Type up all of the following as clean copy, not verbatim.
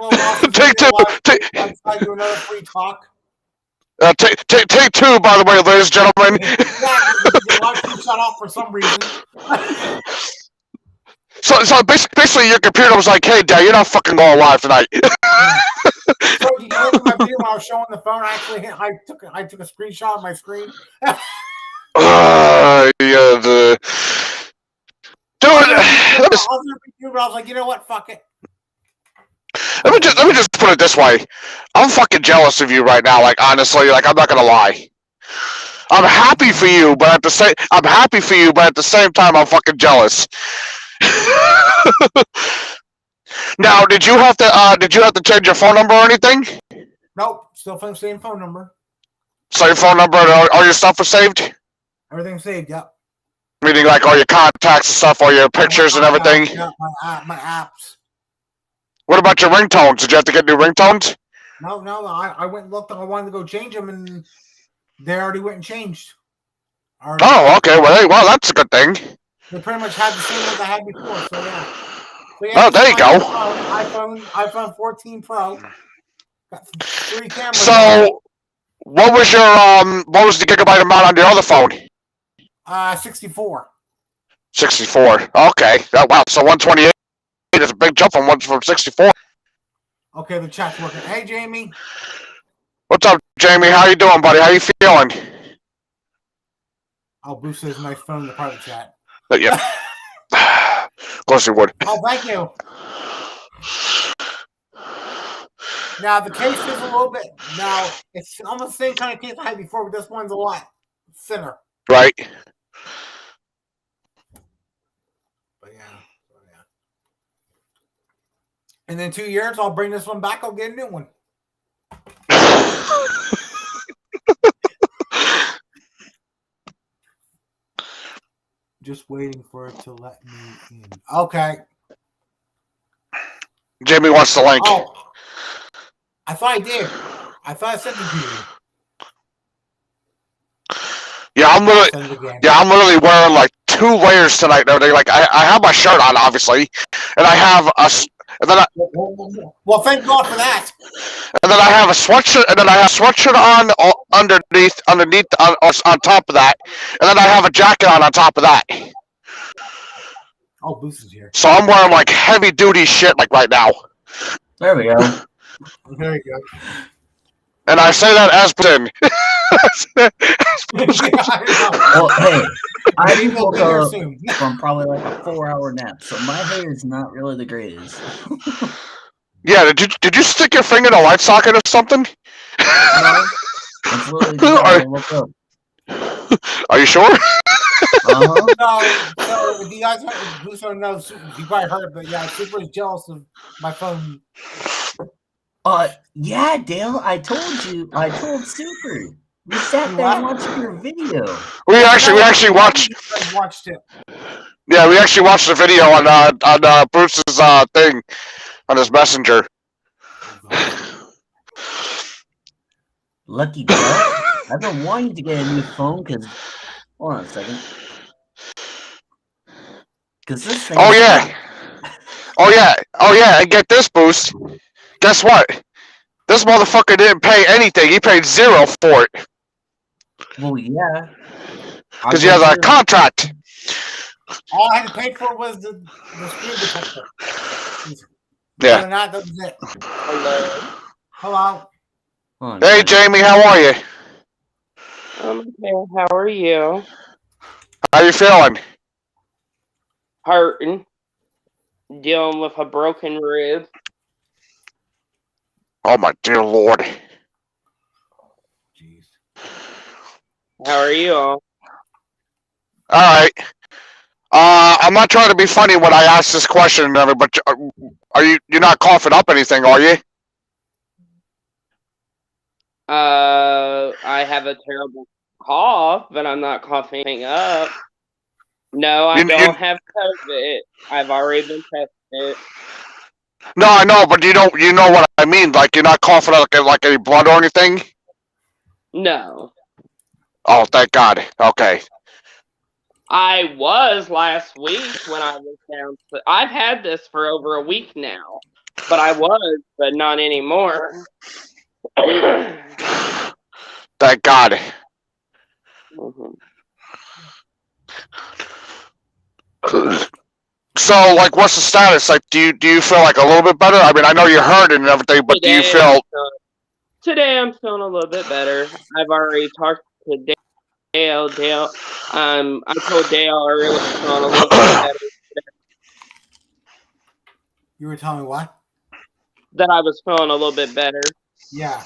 little while since Take two. Let's do another free talk. Take two, by the way, ladies and gentlemen. Your live stream shut off for some reason. So basically, your computer was like, "Hey, Dad, you're not fucking going live tonight." So did you look at my video when I was showing the phone? I took a screenshot of my screen. Yeah, dude. I was like, you know what? Fuck it. Let me just put it this way. I'm fucking jealous of you right now. Like honestly, like I'm not gonna lie. I'm happy for you, but at the same time, I'm fucking jealous. Now, did you have to change your phone number or anything? Nope, still same phone number. Same phone number and all your stuff was saved? Everything's saved, yep. Meaning like all your contacts and stuff, all your pictures and everything? Yeah, my apps. What about your ringtones? Did you have to get new ringtones? No, I went and looked and I wanted to go change them and they already went and changed. Oh, okay. Well, that's a good thing. They pretty much had the same ones I had before, so yeah. Oh, there you go. iPhone 14 Pro. Got 3 cameras. So, what was the gigabyte amount on your other phone? 64. 64. Okay. Oh, wow. So 128 is a big jump from 64. Okay, the chat's working. Hey, Jamie. What's up, Jamie? How you doing, buddy? How you feeling? I'll boost his nice phone in the private chat. Yeah. Of course you would. Oh, thank you. Now, the case is a little bit... Now, it's almost the same kind of case I had before, but this one's a lot thinner. Right. But, yeah. And in 2 years, I'll bring this one back. I'll get a new one. Just waiting for it to let me in. Okay. Jamie wants the link. Oh, I thought I did. I thought I sent it to you. Yeah, I'm literally wearing like 2 layers tonight and everything. Like I have my shirt on, obviously, and I have well, thank God for that. And then I have a sweatshirt, on underneath on top of that, and then I have a jacket on top of that. Oh, Boost is here. So I'm wearing like heavy duty shit like right now. There we go. There you go. And I say that as in. Well, hey, I woke up from probably like a 4-hour nap, so my hair is not really the greatest. Yeah, did you stick your finger in a light socket or something? No, it's literally just how I woke up. Are you sure? No, if you guys don't know, you probably heard it, but yeah, Super is jealous of my phone. Yeah, Dale, I told Super. We sat there and watched your video. We actually watched it. Yeah, we actually watched the video on Bruce's thing on his messenger. Lucky duck. I've been wanting to get a new phone because. Hold on a second. Because this thing. Oh yeah. And get this, Boost. Guess what? This motherfucker didn't pay anything. He paid $0 for it. Well, yeah. Because he has a contract. All I had to pay for was the screen protector. Yeah. Other than that was it. Hello. Hey, Jamie, how are you? I'm okay. How are you? How you feeling? Hurting. Dealing with a broken rib. Oh my dear Lord. Jeez. How are you all? Alright. I'm not trying to be funny when I ask this question, but you're not coughing up anything, are you? I have a terrible cough, but I'm not coughing up. No, I don't have COVID. I've already been tested. No, I know, but you know what I mean. Like you're not coughing out like any blood or anything. No. Oh, thank God. Okay. I was last week when I was down. I've had this for over a week now. But I was, but not anymore. Thank God. Mhm. So, like, what's the status? Like, do you feel like a little bit better? I mean, I know you're hurting and everything, but do you feel? Today I'm feeling a little bit better. I've already talked to Dale. I told Dale I really was feeling a little bit better. You were telling me what? That I was feeling a little bit better. Yeah.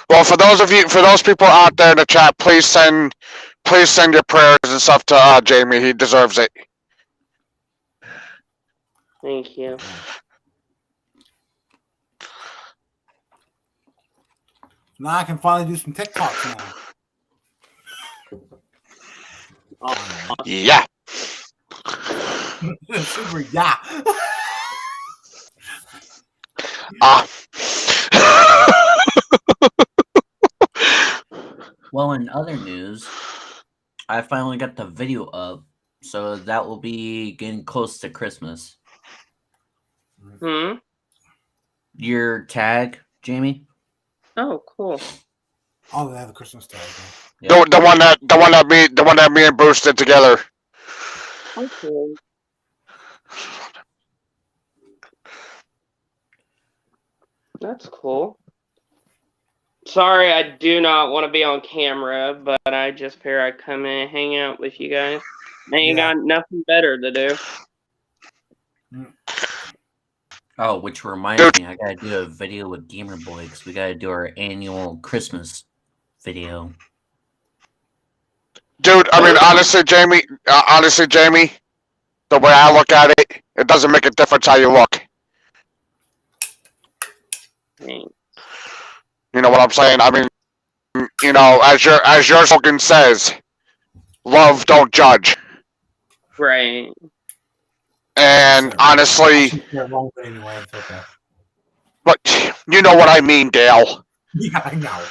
Well, for those people out there in the chat, please send your prayers and stuff to Jamie. He deserves it. Thank you. Now I can finally do some TikToks now. Yeah. Super yeah. Well, in other news, I finally got the video up, so that will be getting close to Christmas. Your tag, Jamie? Oh, cool. Oh, they have a Christmas tag. Yeah. The one that me and Bruce did together. Okay. That's cool. Sorry, I do not want to be on camera, but I just figured I'd come in and hang out with you guys. I ain't got nothing better to do. Oh, which reminds me, I gotta do a video with Gamer Boy because we gotta do our annual Christmas video. Dude, I mean, honestly, Jamie, the way I look at it, it doesn't make a difference how you look. Thanks. You know what I'm saying? I mean, you know, as your slogan says, love don't judge. Right. And honestly, Anyway, it's okay. but you know what I mean, Dale. Yeah, I know.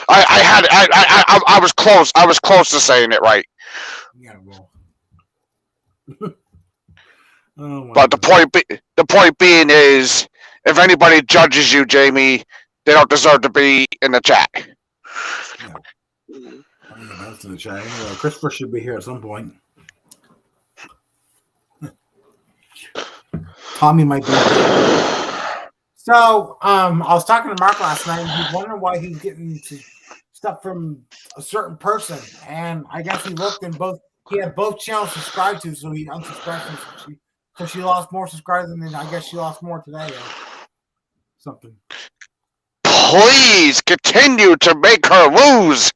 I was close. I was close to saying it right. Yeah, well. Oh, but the point being is, if anybody judges you, Jamie, they don't deserve to be in the chat. Yeah. That's in the chat. Anyway, Christopher should be here at some point. Tommy might be here. So, I was talking to Mark last night, and he's wondering why he's getting stuff from a certain person. And I guess he looked and he had both channels subscribed to, so he unsubscribed from. So she lost more subscribers, and then I guess she lost more today or something. Please continue to make her lose.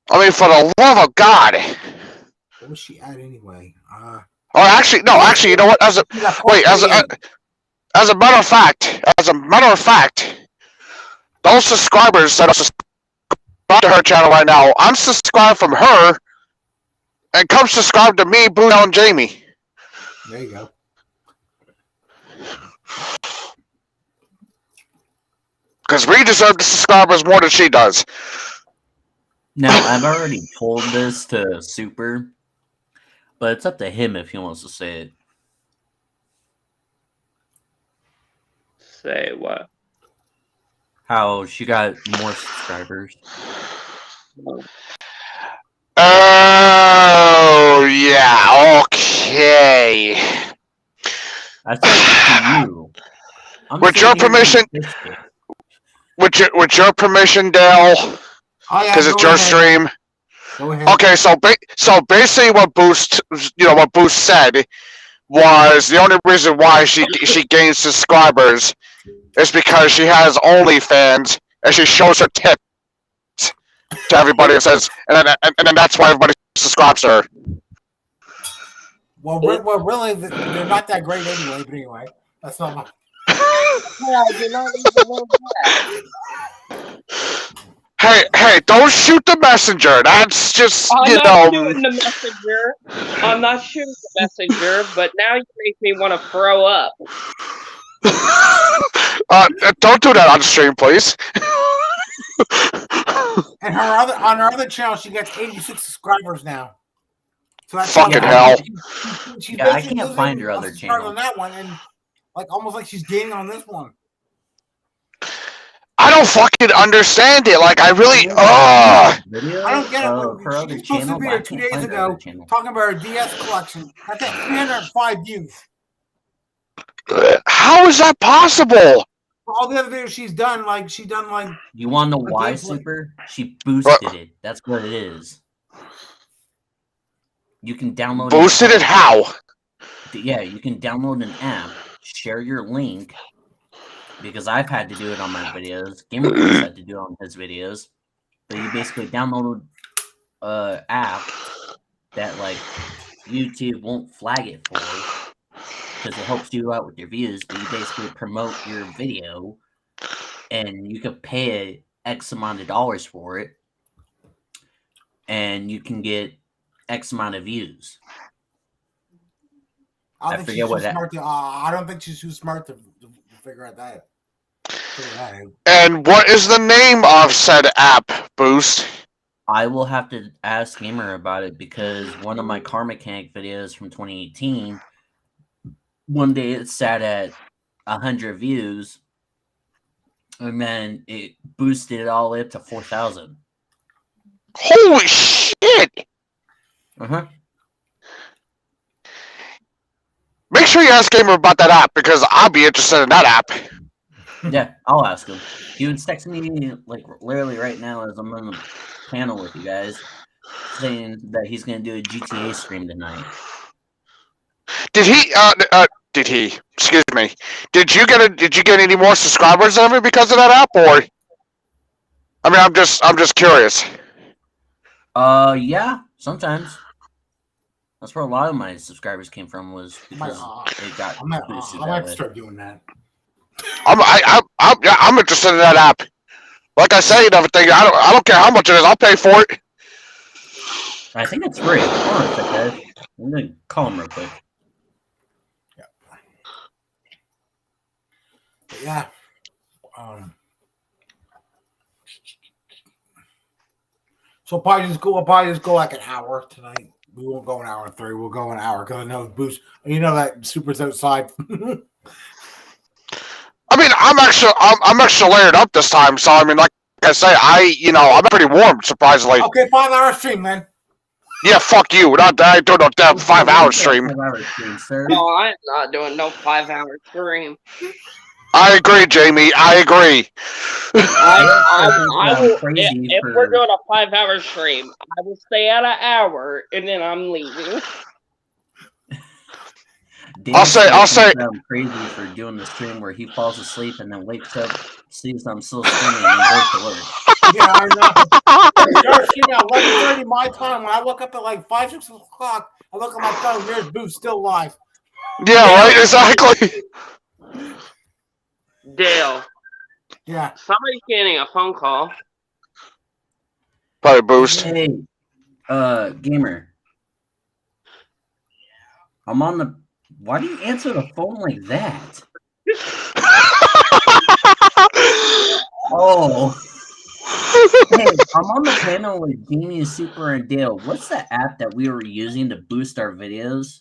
I mean, for the love of God. What was she at anyway? Actually, you know what? As a matter of fact, those subscribers that are subscribed to her channel right now, unsubscribe from her and come subscribe to me, Bruno, and Jamie. There you go. Because we deserve the subscribers more than she does. Now, I've already told this to Super, but it's up to him if he wants to say it. Say what? How she got more subscribers. Oh, yeah, okay. I said it to you. With your permission, with your permission, Dale, because it's your stream. Go ahead. Okay, so basically, what Boost said was the only reason why she gains subscribers is because she has OnlyFans and she shows her tits to everybody and says, and then that's why everybody subscribes to her. Well, really, they're not that great anyway. But anyway, that's not my. Yeah, you're not even know that. Hey! Don't shoot the messenger. That's just I'm not shooting the messenger. I'm not shooting the messenger. But now you make me want to throw up. Don't do that on stream, please. And on her other channel, she gets 86 subscribers now. So that's Fucking how- hell. She's Yeah, I basically can't losing find her once other she started channel. on that one, and like almost like she's gaining on this one. I don't fucking understand it. Like I really, Video I don't get it. of her She other was supposed channel, to be but here I 2 can't days find her ago other channel. talking about her DS collection. That's at 305 views. how is that possible? For all the other videos she's done, like she done like You want to know A why, gameplay. Super? She boosted it. That's what it is. You can download Boosted it? How? Yeah, you can download an app, share your link, because I've had to do it on my videos. GamerCourse had to do it on his videos. But you basically download an app that like YouTube won't flag it for because it helps you out with your views. But you basically promote your video, and you can pay X amount of dollars for it, and you can get X amount of views. I I don't think forget she's what too that- smart to. I don't think she's too smart to figure out that. Figure that out. And what is the name of said app, Boost? I will have to ask Gamer about it because one of my car mechanic videos from 2018, one day it sat at 100 views, and then it boosted it all up to 4,000. Holy shit! Uh-huh. Make sure you ask Gamer about that app because I'll be interested in that app. Yeah, I'll ask him. He was texting me like literally right now as I'm on the panel with you guys, saying that he's gonna do a GTA stream tonight. Did he? Did he? Excuse me. Did you get any more subscribers ever because of that app, or? I mean, I'm just curious. Yeah, sometimes. That's where a lot of my subscribers came from, was because it got I might boosted I that might way. start doing that. I'm interested in that app. Like I say and everything, I don't care how much it is. I'll pay for it. I think it's free. Hold on a sec, guys. I'm gonna call him real quick. But yeah. So we'll probably just go like an hour tonight. We won't go an hour and 30. We'll go an hour because I know Boost. You know that Super's outside. I mean, I'm extra layered up this time, so I mean, like I say, I'm pretty warm, surprisingly. Okay, 5 hour stream, man. Yeah, fuck you. I do no damn 5 hour stream. 5 hour stream, sir. No, I'm not doing no 5-hour stream. I agree, Jamie. I agree. I will, crazy if for- we're doing a 5-hour stream, I will stay out an hour and then I'm leaving. I'll say- I'm crazy for doing the stream where he falls asleep and then wakes up, sees I'm still streaming, and goes to work. Yeah, I know. You're streaming at 11:30 my time. When I look up at like 5, 6 o'clock, I look at my phone. There's Boost still live. Yeah, right. Exactly. Dale, Yeah. somebody's getting a phone call. Probably Boost. Hey, Gamer. I'm on the. Why do you answer the phone like that? Oh. Hey, I'm on the panel with Jamie, Super, and Dale. What's the app that we were using to boost our videos?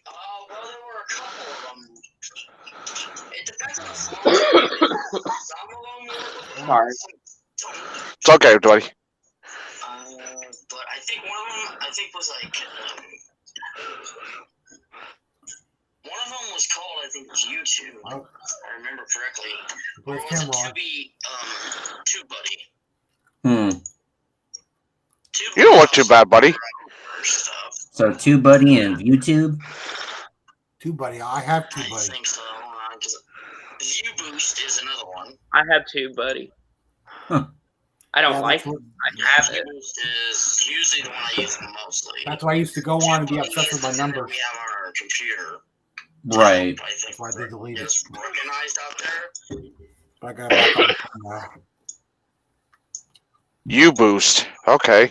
Well, there were a couple of them. It depends on the phone. Some of them were Sorry. It's okay, buddy. But I think one of them, was like, one of them was called, I think, YouTube. Oh. If I remember correctly. Where's Or was it camera on? TubeBuddy? You don't look too bad, buddy. Stuff. So TubeBuddy and YouTube. TubeBuddy. I have I TubeBuddy. think so. Because ViewBoost is another one. I have two, buddy. Huh. I don't Yeah, like that's it. what- I have it. ViewBoost is usually the one I use mostly. That's why I used to go on and be TubeBuddy obsessed with is my the thing that numbers. we have on our computer. Right. I think why they deleted it. it's organized out there. But I got it back on the phone now. You boost. Okay.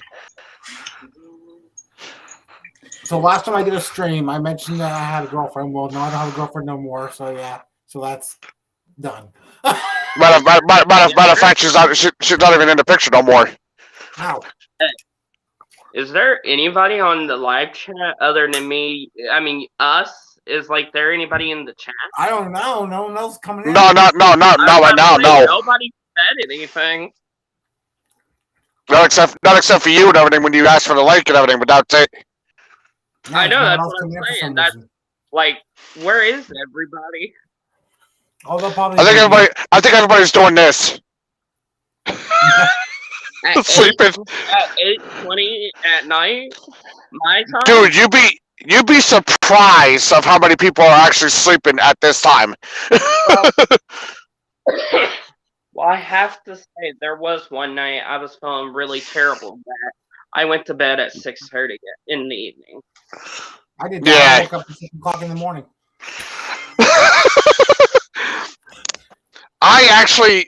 So last time I did a stream, I mentioned that I had a girlfriend. Well, no, I don't have a girlfriend no more. So yeah, so that's done. Matter of fact, she's not even in the picture no more. Ow. Is there anybody on the live chat other than me? I mean, us? Is like there anybody in the chat? I don't know. No one else coming in. No, not right now. No, Nobody said anything. not except for you and everything when you asked for the link and everything. But that's it. No, I know, no one that's else what I'm coming in for saying. some That's- reason. Like, where is everybody? Oh, they'll probably. I think everybody's doing this. At Sleeping. 8:20 at night, my time. Dude, you'd be surprised of how many people are actually sleeping at this time. Well, I have to say, there was one night I was feeling really terrible that I went to bed at 6:30 in the evening. I did that. I Yeah. woke up at 6 o'clock in the morning. I actually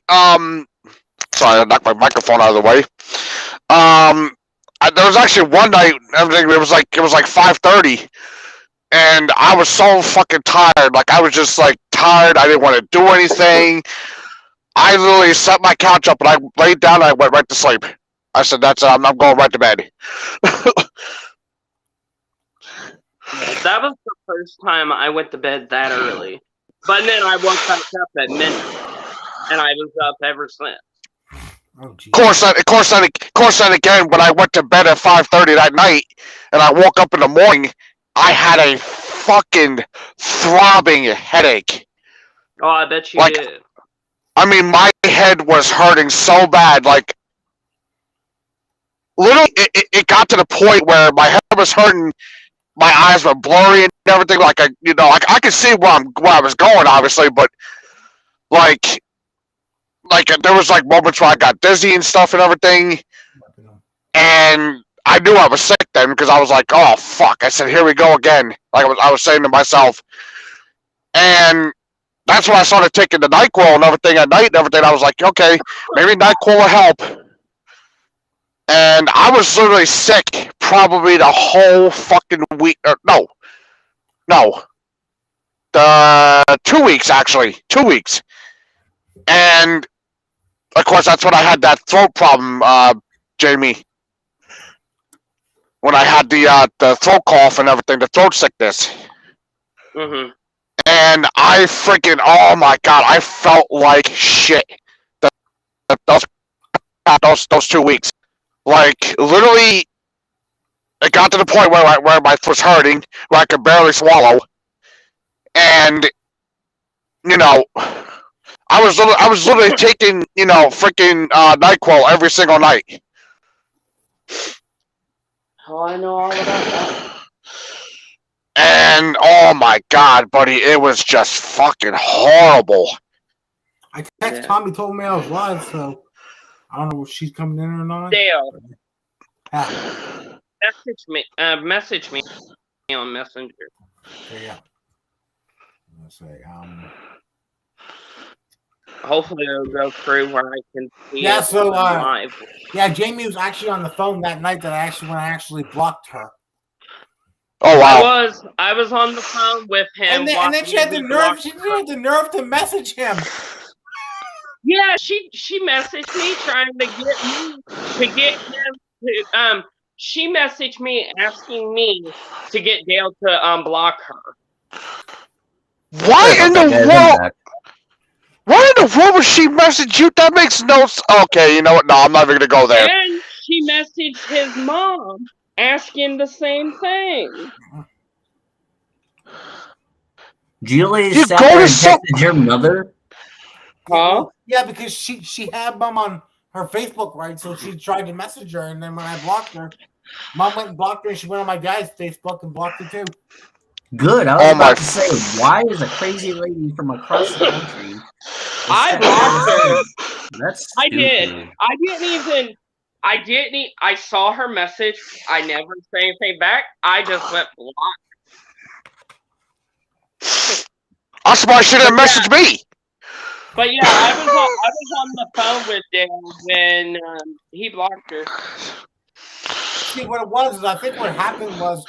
sorry, I knocked my microphone out of the way. There was actually one night, everything it was like 5:30, and I was so fucking tired. Like I was just like tired. I didn't want to do anything. I literally set my couch up and I laid down and I went right to sleep. I said, "That's it. I'm going right to bed." That was the first time I went to bed that early. But then I woke back up at midnight, and I was up ever since. Oh, geez. Of course, then again, when I went to bed at 5:30 that night, and I woke up in the morning, I had a fucking throbbing headache. Oh, I bet you Like- did. I mean, my head was hurting so bad, like, literally, it got to the point where my head was hurting, my eyes were blurry and everything, like, I could see where I was going, obviously, but, like, there was, like, moments where I got dizzy and stuff and everything, and I knew I was sick then, because I was like, oh, fuck, I said, here we go again, like I was saying to myself, and that's when I started taking the NyQuil and everything at night and everything. I was like, okay, maybe NyQuil will help. And I was literally sick probably the whole fucking week. No. The 2 weeks, actually. 2 weeks. And, of course, that's when I had that throat problem, Jamie. When I had the throat cough and everything, the throat sickness. Mm-hmm. And I freaking, oh my god, I felt like shit. Those 2 weeks. Like, literally, it got to the point where my throat was hurting, where I could barely swallow. And, I was literally taking, freaking NyQuil every single night. Oh, I know all about that. And, oh my god, buddy, it was just fucking horrible. I text Yeah. Tommy, told me I was live, so I don't know if she's coming in or not. Dale, Ah, message me on Messenger. there you go. Let's say, Hopefully it'll go through where I can see Yeah, it so, live. yeah, Jamie was actually on the phone that night when I actually blocked her. Oh wow. I was on the phone with him. And then she had the watching nerve. me She block had the nerve to message him. Yeah, she messaged me trying to get him to she messaged me asking me to get Dale to block her. Why in the world? Why in the world would she message you? That makes no sense. Okay, you know what? No, I'm not even gonna go there. And she messaged his mom asking the same thing. Julie You sat go there to and some- texted your mother. Huh? Yeah, because she had Mom on her Facebook, right? So she tried to message her, and then when I blocked her, Mom went and blocked her, and she went on my dad's Facebook and blocked her too. Good. I was Oh my about to say, why is a crazy lady from across the country? I blocked her. That's I stupid. did. I didn't even. I saw her message. I never said anything back. I just went block. I'm surprised she didn't message me. But yeah, I was on the phone with Dale when he blocked her. See, what it was is I think what happened was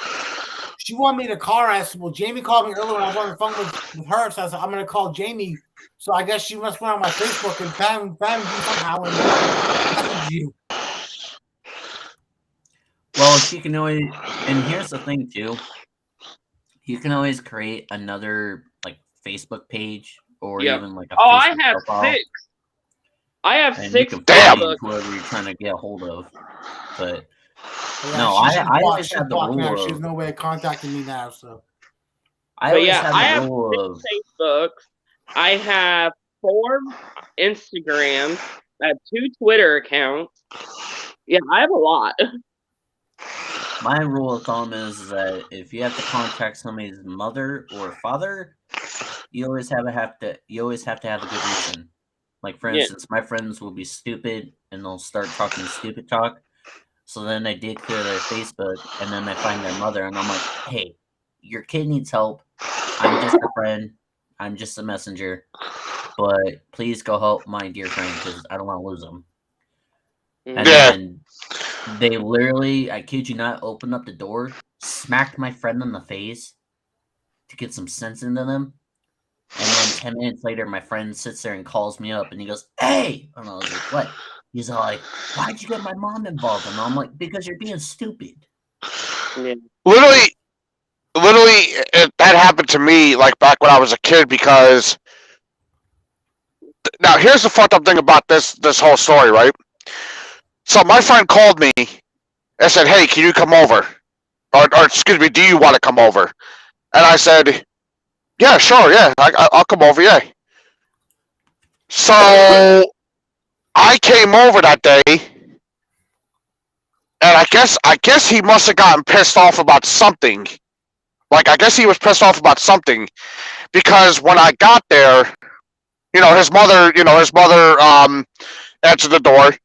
she wanted me to call her. I said, well, Jamie called me earlier when I was on the phone with her, so I said, I'm going to call Jamie. So I guess she must went on my Facebook and found you somehow and messaged you. Well, if think you can always, and here's the thing too, you can always create another like Facebook page or Yep. even like a Oh, I Facebook have profile, 6. I have and you 6 can Damn. find Facebook. whoever you're trying to get a hold of. But Yeah, no, she's I blocked. always She's had the blocked now. rule She has of, no way of contacting me now. So I But always yeah, had I the have rule of, 6 Facebooks. I have 4 Instagrams. I have 2 Twitter accounts. Yeah, I have a lot. my rule of thumb is that if you have to contact somebody's mother or father, you always have to have a good reason. Like for Yeah. instance, my friends will be stupid and they'll start talking stupid talk. So then I did clear their Facebook, and then I find their mother, and I'm like, "Hey, your kid needs help. I'm just a friend. I'm just a messenger. But please go help my dear friend because I don't want to lose him." And Yeah. then they literally, I kid you not, opened up the door, smacked my friend in the face to get some sense into them. And then 10 minutes later, my friend sits there and calls me up, and he goes, "Hey!" And I was like, "What?" He's all like, "Why'd you get my mom involved?" And I'm like, "Because you're being stupid." Yeah. Literally, that happened to me like back when I was a kid because. Now, here's the fucked up thing about this whole story, right? So my friend called me and said, "Hey, can you come over?" Or excuse me, "Do you want to come over?" And I said, "Yeah, sure, yeah, I'll come over, yeah." So I came over that day, and I guess he must have gotten pissed off about something. Like, I guess he was pissed off about something because when I got there, his mother answered the door,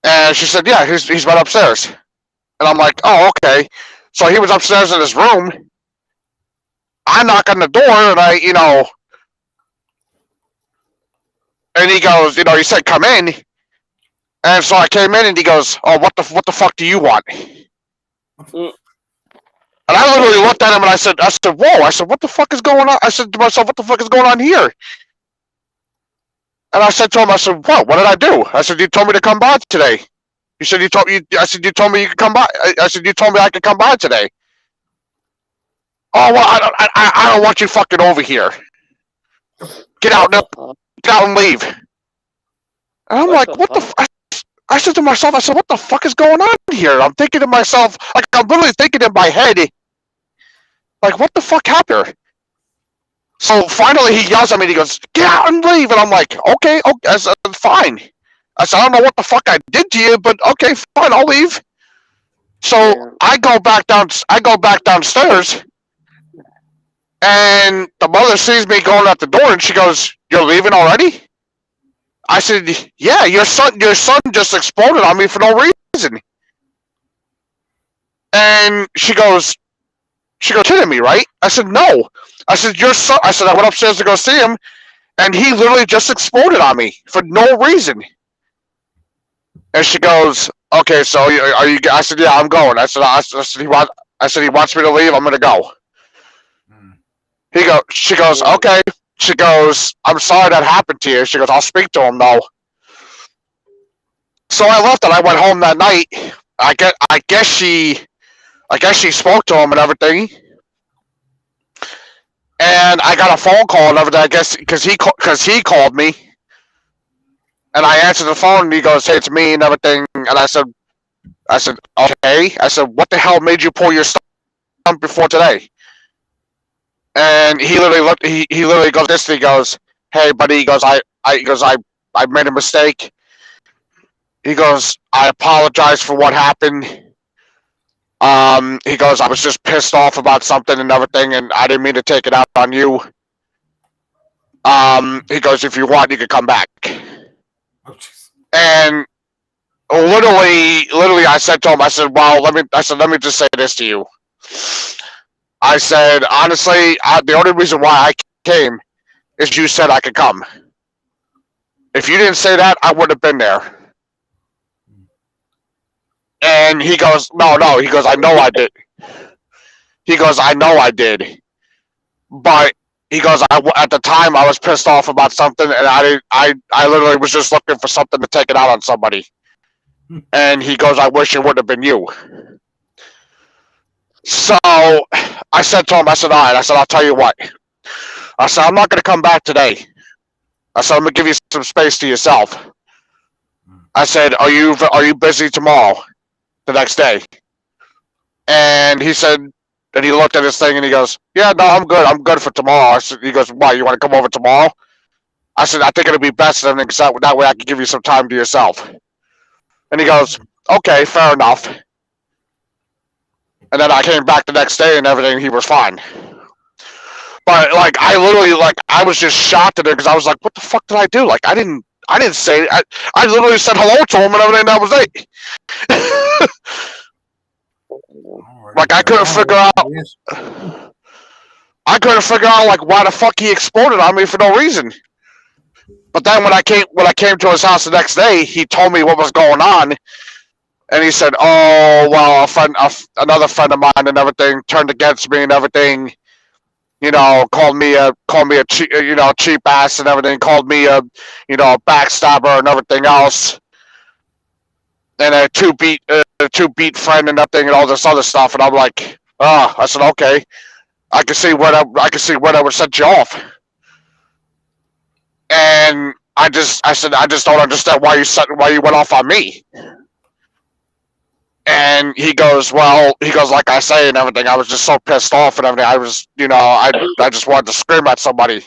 and she said, "Yeah, he's been upstairs." And I'm like, "Oh, okay." So he was upstairs in his room. I knock on the door, and and he goes, he said, "Come in." And so I came in, and he goes, "Oh, what the fuck do you want?" Mm. And I literally looked at him, and I said, "Whoa!" I said, "What the fuck is going on?" I said to myself, "What the fuck is going on here?" And I said to him, I said, "What? What did I do?" I said, "You told me to come by today." You said you told me. I said, "You told me you could come by." I said, "You told me I could come by today." "Oh well, I don't want you fucking over here. Get out now. Get out and leave." And I'm What like, the "What the?" fuck? I said to myself, I said, "What the fuck is going on here?" I'm thinking to myself, like I'm literally thinking in my head, like, what the fuck happened? So finally he yells at me and he goes, "Get out and leave." And I'm like, okay, I said, "Fine." I said, "I don't know what the fuck I did to you, but okay, fine, I'll leave." So Yeah. I go back downstairs, and the mother sees me going out the door, and she goes, "You're leaving already?" I said, "Yeah, your son just exploded on me for no reason." And she goes, "Kidding me, right?" I said, "No." I said, "Your son." I said, "I went upstairs to go see him, and he literally just exploded on me for no reason." And she goes, "Okay, so are you?" I said, "Yeah, I'm going." I said, he wants me to leave. I'm gonna go." She goes, Yeah. "Okay." She goes, "I'm sorry that happened to you." She goes, "I'll speak to him though." So I left and I went home that night. I guess she spoke to him and everything. And I got a phone call and everything. I guess because he called me, and I answered the phone and he goes, "Hey, it's me," and everything. And I said, "Okay." I said, "What the hell made you pull your stuff before today?" And he literally goes this. He goes, "Hey, buddy." He goes, I made a mistake." He goes, "I apologize for what happened." He goes, "I was just pissed off about something and everything, and I didn't mean to take it out on you." He goes, "If you want, you can come back." Oh, jeez. And literally, I said to him, I said, "Well, let me just say this to you." I said, "Honestly, the only reason why I came is you said I could come. If you didn't say that, I wouldn't have been there." And he goes, "No." He goes, "I know I did." He goes, "I know I did. But," he goes, at the time I was pissed off about something, and I literally was just looking for something to take it out on somebody." And he goes, "I wish it would have been you." So I said to him, I said, all right. I said, I'll tell you what. I said, I'm not going to come back today. I said, I'm going to give you some space to yourself. I said, are you busy tomorrow, the next day? And he said, and he looked at his thing and he goes, yeah, no, I'm good. I'm good for tomorrow. I said, he goes, why, you want to come over tomorrow? I said, I think it'll be best then, because that way I can give you some time to yourself. And he goes, okay, fair enough. And then I came back the next day and everything, he was fine. But like, I literally, like, I was just shocked at it because I was like, what the fuck did I do? Like, I didn't say, I literally said hello to him and everything, that was it. Like, I couldn't figure out, like, why the fuck he exploded on me for no reason. But then when I came to his house the next day, he told me what was going on. And he said, oh, well, another friend of mine and everything turned against me and everything. You know, called me a cheap ass and everything. Called me a backstabber and everything else. And a two beat friend and everything and all this other stuff. And I'm like, oh, I said, okay, I can see where that would set you off. And I said, I just don't understand why you went off on me. And he goes, like I say and everything, I was just so pissed off and everything. I was, I just wanted to scream at somebody.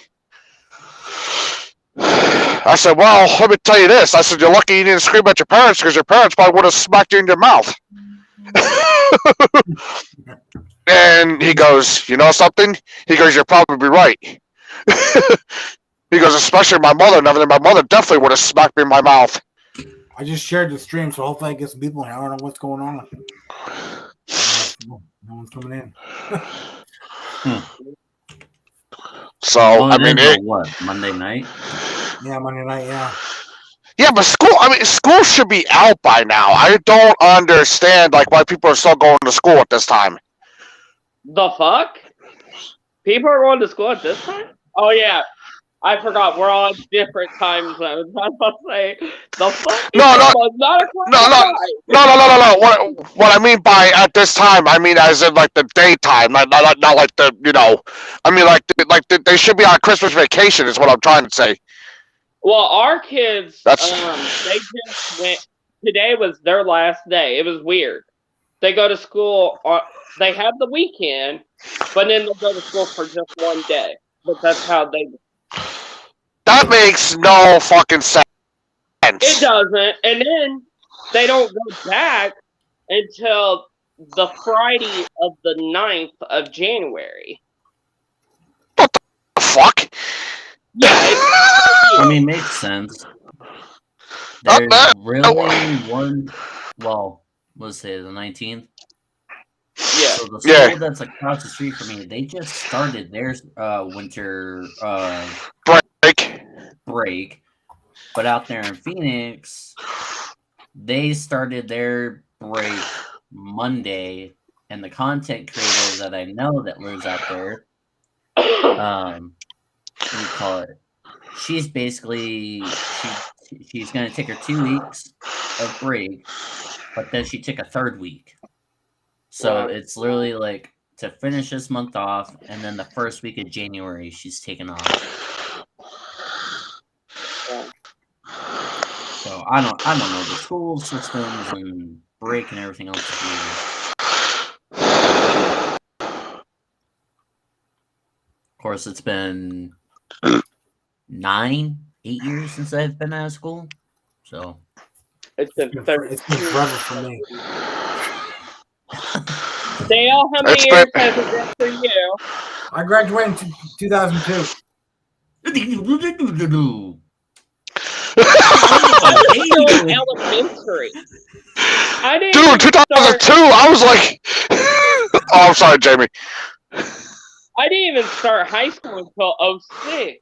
I said, well, let me tell you this. I said, you're lucky you didn't scream at your parents because your parents probably would have smacked you in your mouth. And he goes, you know something? He goes, you're probably right. He goes, especially my mother and everything. My mother definitely would have smacked me in my mouth. I just shared the stream, so hopefully I get some people in here. I don't know what's going on. No one's coming in. So, Well, I mean, what, Monday night? Yeah, Monday night, yeah. Yeah, but school should be out by now. I don't understand, like, why people are still going to school at this time. The fuck? People are going to school at this time? Oh, yeah. I forgot. We're on different time zones. I was about to say, the fuck? No. What I mean by at this time, I mean as in, like, the daytime, not like the, I mean, like they should be on Christmas vacation is what I'm trying to say. Well, our kids, They just went, today was their last day. It was weird. They go to school, they have the weekend, but then they'll go to school for just one day. But that's how they... That makes no fucking sense. It doesn't. And then they don't go back until the Friday of the 9th of January. What the fuck? Yeah. I mean, makes sense. There's really one, well, let's say the 19th. Yeah. So the school that's across the street from me, they just started their winter break. But out there in Phoenix, they started their break Monday, and the content creator that I know that lives out there, what do you call it? She's basically she's gonna take her 2 weeks of break, but then she took a third week. So it's literally like to finish this month off, and then the first week of January she's taking off. So I don't know the school systems and break and everything else. Of course, it's been 8 years since I've been out of school. So it's been forever for me. Dale, how many years has it been for you? I graduated in 2002. I was still in elementary. Dude, 2002, I was like... Oh, I'm sorry, Jamie. I didn't even start high school until 06.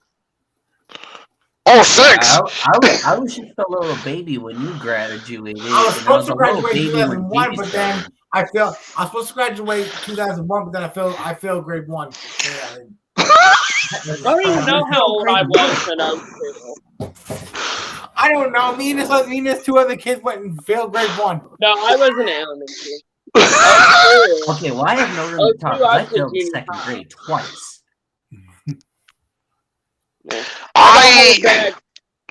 06? I was just a little baby when you graduated. I was supposed to graduate in 2001, but then I was supposed to graduate 2001, but then I failed grade 1. I don't even know how old I was in 02. I don't know. Me and 2 other kids went and failed grade 1. No, I was in elementary. Okay, well, I have no room to talk. 'Cause I failed second grade twice. I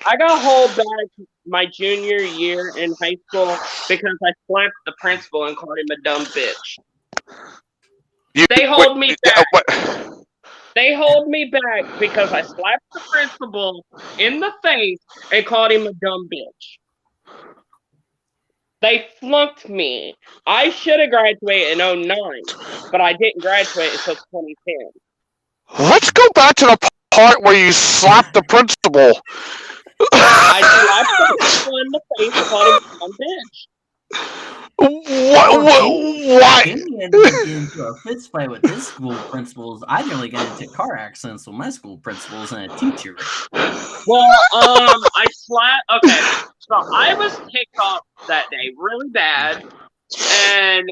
I got hold back my junior year in high school because I slapped the principal and called him a dumb bitch. They hold me back. They hold me back because I slapped the principal in the face and called him a dumb bitch. They flunked me. I should have graduated in 09, but I didn't graduate until 2010. Let's go back to the part where you slapped the principal. I slapped the principal in the face and called him a dumb bitch. Why? Jimmy ended up getting into a fist fight with his school principals. I nearly got into car accidents with my school principals and a teacher. Well, I slapped. Okay, so I was kicked off that day really bad, and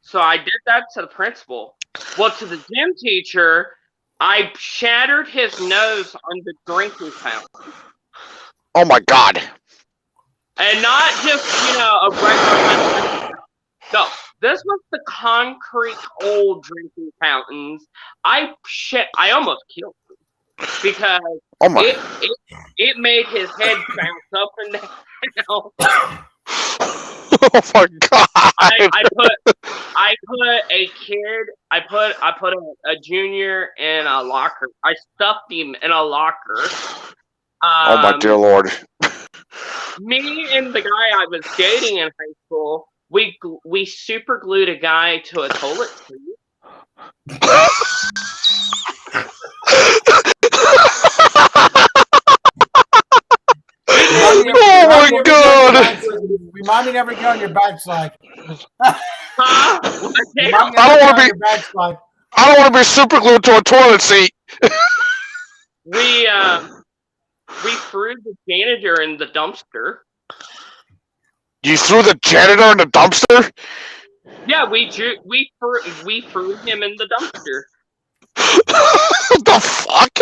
so I did that to the principal. Well, to the gym teacher, I shattered his nose on the drinking fountain. Oh my god. And not just, a regular. No, this was the concrete old drinking fountains. I almost killed him because Oh my. it made his head bounce up and down. Oh my god. I put a junior in a locker. I stuffed him in a locker. Oh my dear lord. Me and the guy I was dating in high school, we super glued a guy to a toilet seat. Oh my god! Remind me never get on your backslide. Huh? I don't want to be super glued to a toilet seat. We threw the janitor in the dumpster. You threw the janitor in the dumpster? Yeah, we threw him in the dumpster. What the fuck?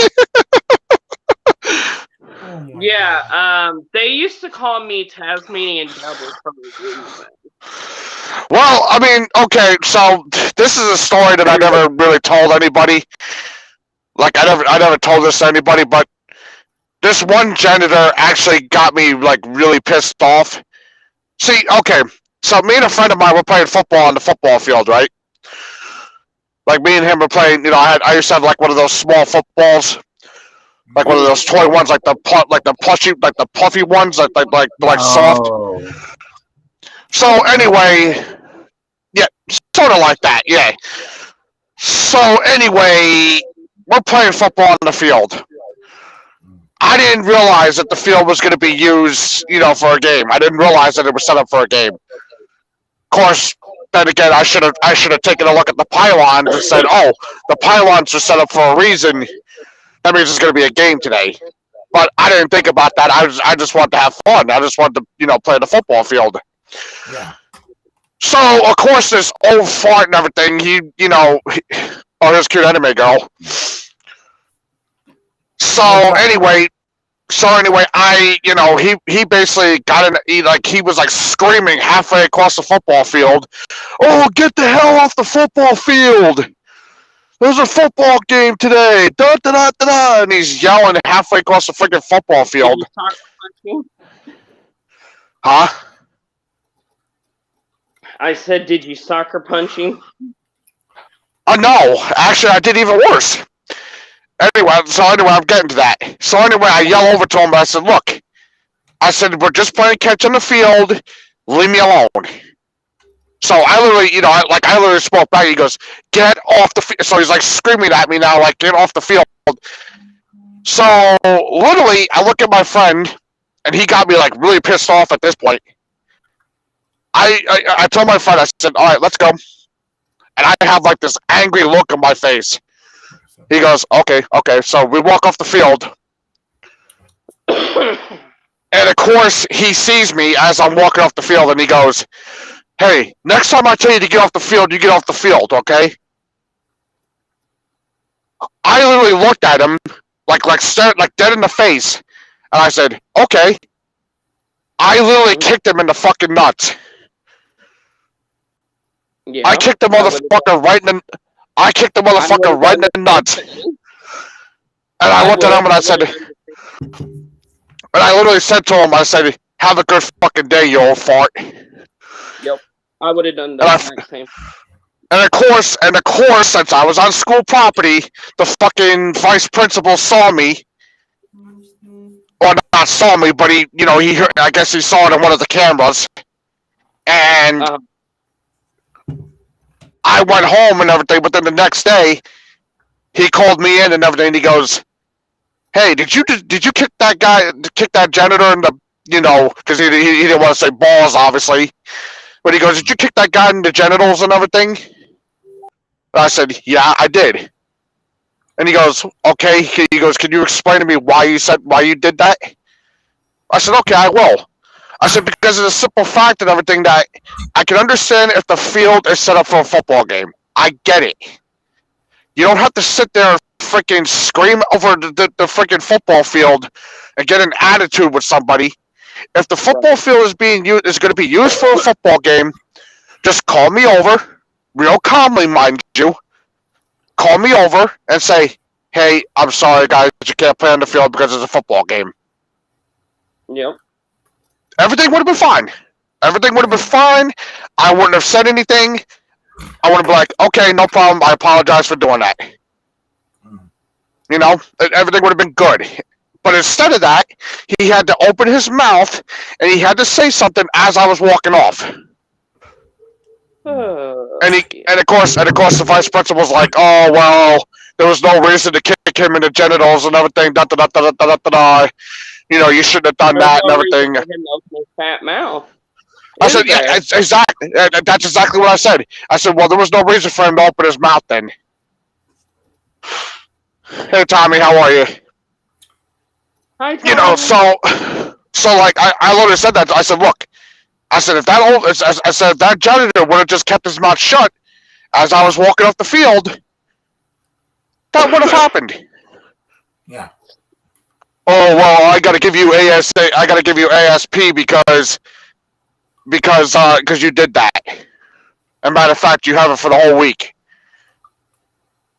Yeah, they used to call me Tasmanian Devil for a reason. Well, I mean, okay, so this is a story that I never really told anybody. Like, I never told this to anybody, but this one janitor actually got me, like, really pissed off. See, okay, so me and a friend of mine were playing football on the football field, right? Like, me and him were playing, I used to have, like, one of those small footballs. Like one of those toy ones, like the puffy ones, like soft. So anyway, yeah, sort of like that, yeah. So anyway, we're playing football on the field. I didn't realize that the field was going to be used, for a game. I didn't realize that it was set up for a game. Of course, then again, I should have taken a look at the pylons and said, "Oh, the pylons are set up for a reason. That means it's going to be a game today." But I didn't think about that. I just wanted to have fun. I just wanted to, play the football field. Yeah. So, of course, this old fart and everything, his cute anime girl. So anyway, he basically got in, he was like screaming halfway across the football field, "Oh, get the hell off the football field! There's a football game today!" Da da da da da, and he's yelling halfway across the freaking football field. Huh? I said, did you soccer punch him? No, actually, I did even worse. Anyway, I'm getting to that. So anyway, I yell over to him, but I said, "Look," I said, "we're just playing catch on the field. Leave me alone." So I literally, I literally spoke back. He goes, "Get off the field." So he's like screaming at me now, like, "Get off the field." So literally, I look at my friend, and he got me like really pissed off at this point. I told my friend, I said, "All right, let's go." And I have like this angry look on my face. He goes, okay. So we walk off the field. And of course, he sees me as I'm walking off the field, and he goes, "Hey, next time I tell you to get off the field, you get off the field, okay?" I literally looked at him, like dead in the face, and I said, "Okay." I literally kicked him in the fucking nuts. Yeah. I kicked the motherfucker right in the. I kicked the motherfucker right in the nuts. And I looked at him and I said, and I literally said to him, I said, "Have a good fucking day, you old fart." Yep. I would have done the And I- exact same. And of course, since I was on school property, the fucking vice principal saw me. Or not saw me, but he, he heard, I guess he saw it on one of the cameras. And Uh-huh. I went home and everything, but then the next day, he called me in and everything, and he goes, "Hey, did you kick that guy, kick that janitor in the, because he didn't want to say balls, obviously. But he goes, "Did you kick that guy in the genitals and everything?" And I said, "Yeah, I did." And he goes, "Okay." He goes, "Can you explain to me why you did that?" I said, "Okay, I will." I said, "Because it's a simple fact and everything that I can understand if the field is set up for a football game. I get it. You don't have to sit there and freaking scream over the freaking football field and get an attitude with somebody. If the football field is going to be used for a football game, just call me over, real calmly, mind you. Call me over and say, 'Hey, I'm sorry, guys, but you can't play on the field because it's a football game.'" Yep. Everything would have been fine. Everything would have been fine. I wouldn't have said anything. I would have been like, "Okay, no problem. I apologize for doing that." Everything would have been good. But instead of that, he had to open his mouth and he had to say something as I was walking off. And of course, the vice principal was like, "Oh well, there was no reason to kick him in the genitals and everything. Da da da da da da da. You shouldn't have done that and everything." Him open his fat mouth. I said, "Yeah, exactly. That's exactly what I said." I said, "Well, there was no reason for him to open his mouth then." Hey, Tommy, how are you? Hi, Tom. So like I literally said that. I said, "Look," I said, if that janitor would have just kept his mouth shut as I was walking off the field, that would have happened." Yeah. "Oh well, I gotta give you ASP because you did that. And matter of fact, you have it for the whole week."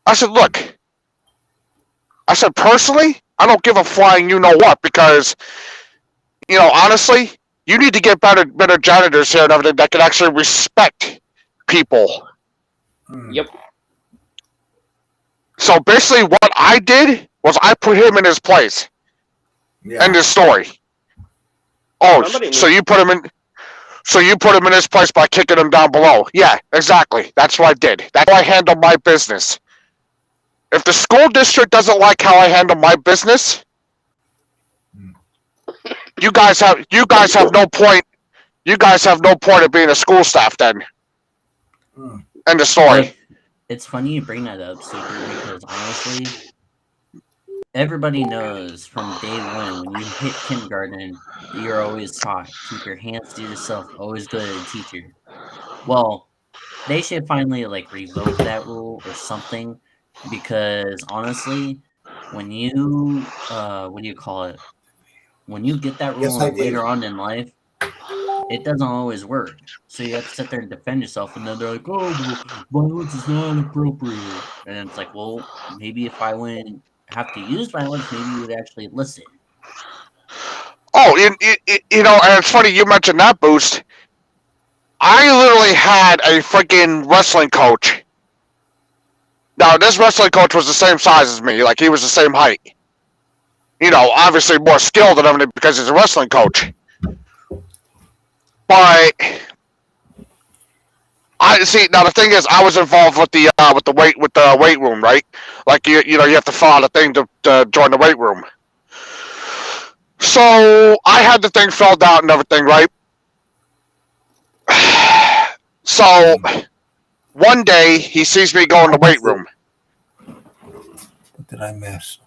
I said, "Look," I said, "personally, I don't give a flying you know what, because honestly, you need to get better janitors here and everything that can actually respect people." Yep. So basically, what I did was I put him in his place. Yeah. End of story. Oh, Somebody so you put him in his place by kicking him down below. Yeah, exactly. That's what I did. That's how I handle my business. If the school district doesn't like how I handle my business, you guys have no point. You guys have no point of being a school staff then. End of story. But it's funny you bring that up, Super, because honestly, everybody knows from day one when you hit kindergarten, you're always taught, keep your hands to yourself, always go to the teacher. Well, they should finally revoke that rule or something, because honestly, when you what do you call it? When you get that rule Yes, I did. later on in life, it doesn't always work. So you have to sit there and defend yourself, and then they're like, "Oh, violence is not appropriate." And it's like, well, maybe if I wouldn't have to use violence, maybe you would actually listen. Oh, and it's funny you mentioned that, Boost. I literally had a freaking wrestling coach. Now, this wrestling coach was the same size as me. Like, he was the same height. Obviously more skilled than everything because he's a wrestling coach. But I see. Now the thing is, I was involved with the weight room, right? Like you have to fill out a thing to join the weight room. So I had the thing filled out and everything, right? So one day he sees me go in the weight room. What did I miss?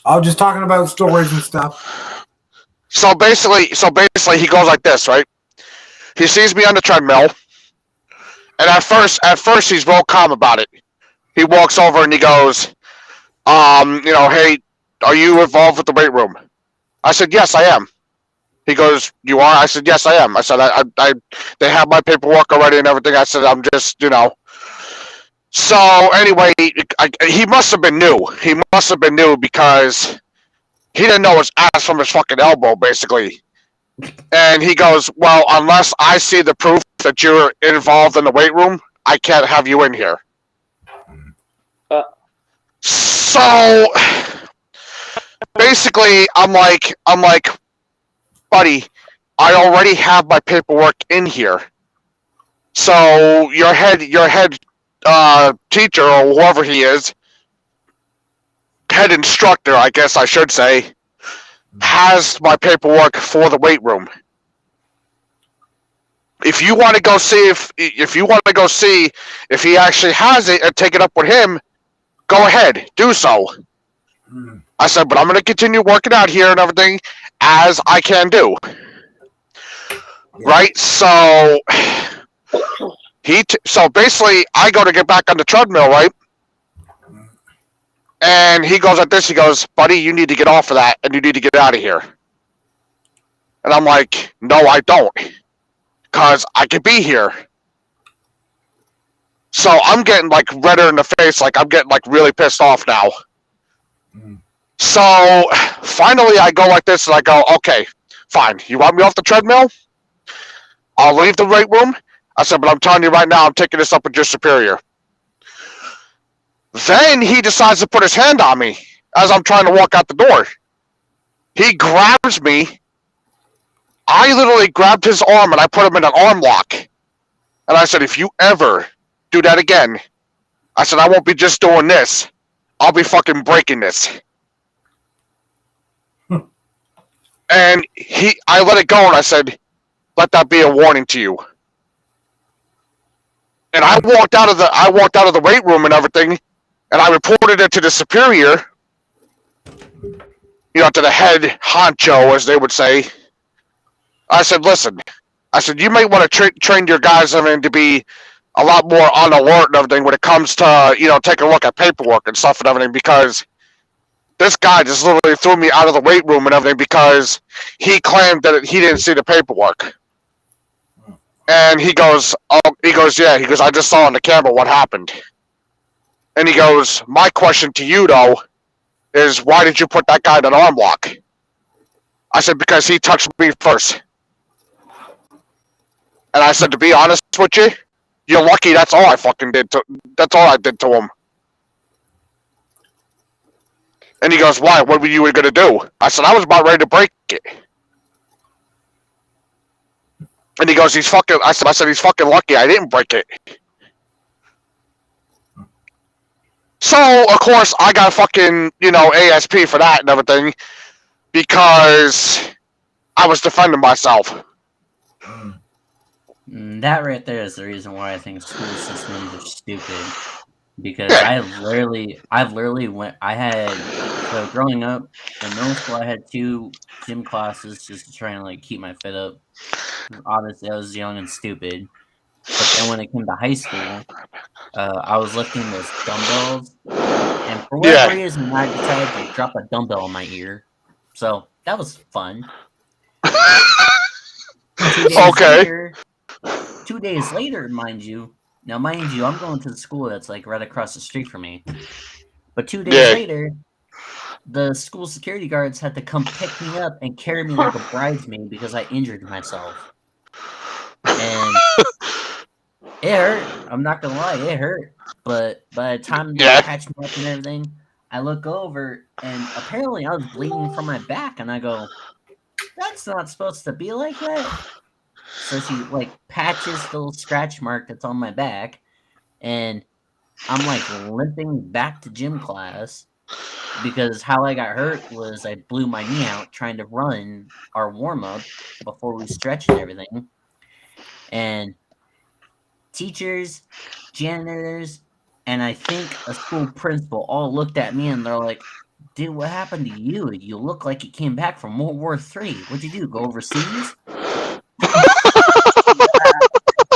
I was just talking about stories and stuff. So basically, he goes like this, right? He sees me on the treadmill, and at first he's real calm about it. He walks over and he goes, "Hey, are you involved with the weight room?" I said, "Yes, I am." He goes, "You are?" I said, "Yes, I am." I said, "I they have my paperwork already and everything." I said, "I'm just, you know." So anyway, he must have been new. He must have been new because he didn't know his ass from his fucking elbow, basically. And he goes, "Well, unless I see the proof that you're involved in the weight room, I can't have you in here." So basically, I'm like, buddy, I already have my paperwork in here. So your head teacher or whoever he is, head instructor, I guess I should say, has my paperwork for the weight room. If you want to go see if he actually has it and take it up with him, go ahead, do so. I said, but I'm going to continue working out here and everything as I can do. Right? So so basically, I go to get back on the treadmill, right? And he goes like this. He goes, "Buddy, you need to get off of that, and you need to get out of here." And I'm like, "No, I don't, because I could be here." So I'm getting like redder in the face, like I'm getting like really pissed off now. So finally, I go like this, and I go, "Okay, fine. You want me off the treadmill? I'll leave the weight room." I said, "But I'm telling you right now, I'm taking this up with your superior." Then he decides to put his hand on me as I'm trying to walk out the door. He grabs me. I literally grabbed his arm and I put him in an arm lock. And I said, "If you ever do that again," I said, "I won't be just doing this. I'll be fucking breaking this." And I let it go and I said, "Let that be a warning to you." And I walked out of the weight room and everything, and I reported it to the superior, to the head honcho, as they would say. I said, "Listen," I said, "you might want to train your guys, to be a lot more on alert and everything when it comes to, taking a look at paperwork and stuff and everything, because this guy just literally threw me out of the weight room and everything because he claimed that he didn't see the paperwork." And he goes, "Yeah." He goes, "I just saw on the camera what happened." And he goes, "My question to you, though, is why did you put that guy in an arm lock?" I said, "Because he touched me first." And I said, "To be honest with you, you're lucky that's all I fucking did that's all I did to him." And he goes, "Why? What were you going to do?" I said, "I was about ready to break it." And he goes, I said, "He's fucking lucky I didn't break it." So, of course, I got fucking, ASP for that and everything because I was defending myself. That right there is the reason why I think school systems are stupid. Because I've literally growing up in middle school, I had 2 gym classes just to try and keep my fit up. Obviously, I was young and stupid. But then when it came to high school, I was lifting those dumbbells, and for whatever reason, I decided to drop a dumbbell in my ear. So that was fun. 2 days 2 days later, mind you, I'm going to the school that's right across the street from me. But 2 days later, the school security guards had to come pick me up and carry me like a bridesmaid because I injured myself. And it hurt. I'm not gonna lie, it hurt. But by the time they patched me up and everything, I look over and apparently I was bleeding from my back, and I go, "That's not supposed to be like that." So she patches the little scratch mark that's on my back, and I'm limping back to gym class because how I got hurt was I blew my knee out trying to run our warm up before we stretched and everything. And teachers, janitors, and I think a school principal all looked at me and they're like, "Dude, what happened to you? You look like you came back from World War III. What'd you do? Go overseas?"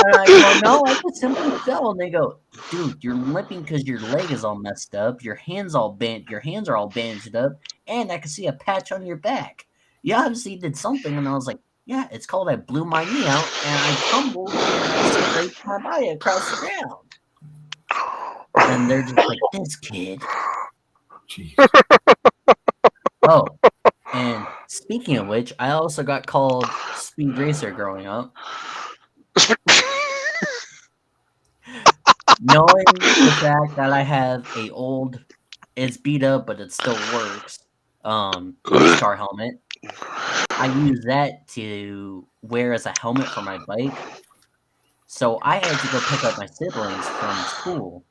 And I go, "No, I just simply fell." And they go, "Dude, you're limping because your leg is all messed up. Your hands are all bandaged up, and I can see a patch on your back. you obviously did something. And I was like, yeah, it's called I blew my knee out and I tumbled and I scraped my body across the ground. And they're just like, this kid. Jeez. Oh, and speaking of which, I also got called Speed Racer growing up. Knowing the fact that I have a old, it's beat up, but it still works, race car helmet, I use that to wear as a helmet for my bike. So I had to go pick up my siblings from school.